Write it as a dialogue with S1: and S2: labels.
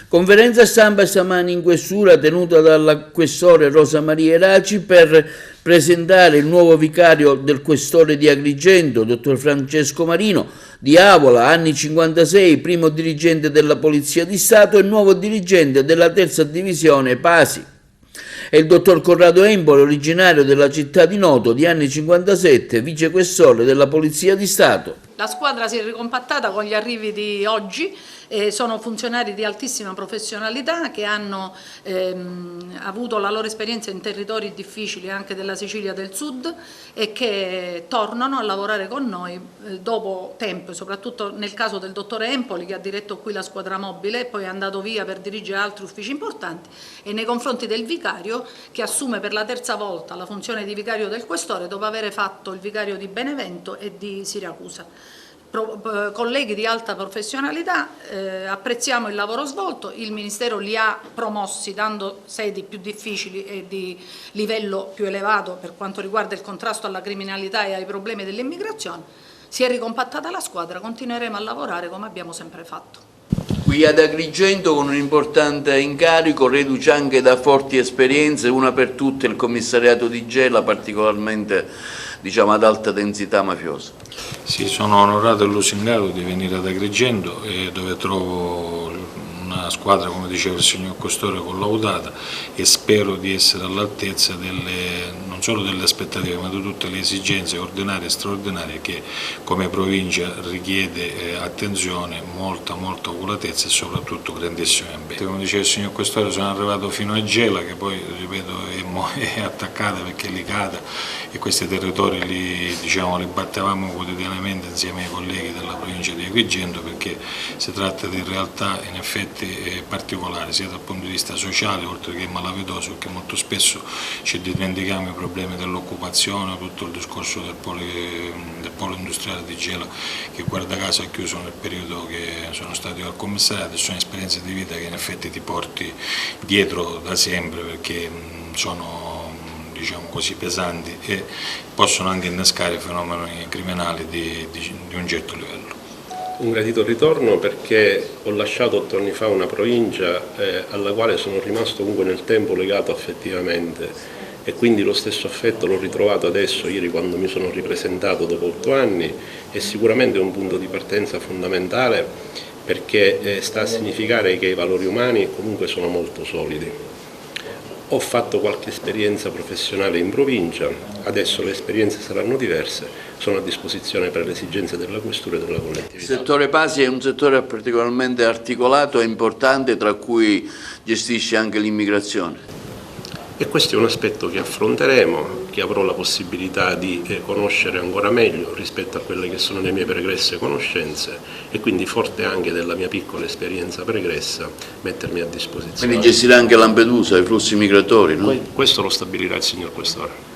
S1: Conferenza stampa stamani in questura tenuta dalla questore Rosa Maria Eraci per presentare il nuovo vicario del questore di Agrigento, dottor Francesco Marino, di Avola, anni 56, primo dirigente della Polizia di Stato e nuovo dirigente della terza divisione Pasi. E il dottor Corrado Empoli, originario della città di Noto, di anni 57, vicequestore della Polizia di Stato.
S2: La squadra si è ricompattata con gli arrivi di oggi, sono funzionari di altissima professionalità che hanno avuto la loro esperienza in territori difficili anche della Sicilia del Sud e che tornano a lavorare con noi dopo tempo, soprattutto nel caso del dottore Empoli che ha diretto qui la squadra mobile e poi è andato via per dirigere altri uffici importanti, e nei confronti del vicario che assume per la terza volta la funzione di vicario del questore dopo aver fatto il vicario di Benevento e di Siracusa. Colleghi di alta professionalità, apprezziamo il lavoro svolto, il Ministero li ha promossi dando sedi più difficili e di livello più elevato per quanto riguarda il contrasto alla criminalità e ai problemi dell'immigrazione. Si è ricompattata la squadra, continueremo a lavorare come abbiamo sempre fatto.
S1: Qui ad Agrigento con un importante incarico, reduce anche da forti esperienze, una per tutte il commissariato di Gela, particolarmente ad alta densità mafiosa.
S3: Sì, sono onorato e lusingato di venire ad Agrigento dove trovo una squadra, come diceva il signor Questore, collaudata, e spero di essere all'altezza non solo delle aspettative ma di tutte le esigenze ordinarie e straordinarie che come provincia richiede attenzione, molta oculatezza e soprattutto grandissimo impegno. Come diceva il signor Questore, sono arrivato fino a Gela, che poi ripeto è attaccata perché è licata, e questi territori li battevamo quotidianamente insieme ai colleghi della provincia di Agrigento, perché si tratta di realtà in effetti particolari sia dal punto di vista sociale oltre che malavitoso, perché molto spesso ci dimentichiamo i problemi dell'occupazione, tutto il discorso del polo industriale di Gela che guarda caso è chiuso nel periodo che sono stato io al commissariato, e sono esperienze di vita che in effetti ti porti dietro da sempre, perché sono così pesanti e possono anche innescare fenomeni criminali di un certo livello.
S4: Un gradito ritorno perché ho lasciato 8 anni fa una provincia alla quale sono rimasto comunque nel tempo legato affettivamente, e quindi lo stesso affetto l'ho ritrovato adesso, ieri quando mi sono ripresentato dopo 8 anni, e sicuramente è un punto di partenza fondamentale perché sta a significare che i valori umani comunque sono molto solidi. Ho fatto qualche esperienza professionale in provincia, adesso le esperienze saranno diverse, sono a disposizione per le esigenze della questura e della collettività.
S1: Il settore Pasi è un settore particolarmente articolato e importante, tra cui gestisce anche l'immigrazione.
S4: E questo è un aspetto che affronteremo, che avrò la possibilità di conoscere ancora meglio rispetto a quelle che sono le mie pregresse conoscenze, e quindi forte anche della mia piccola esperienza pregressa mettermi a disposizione.
S1: Quindi gestirà anche Lampedusa, i flussi migratori, no?
S4: Questo lo stabilirà il signor Questore.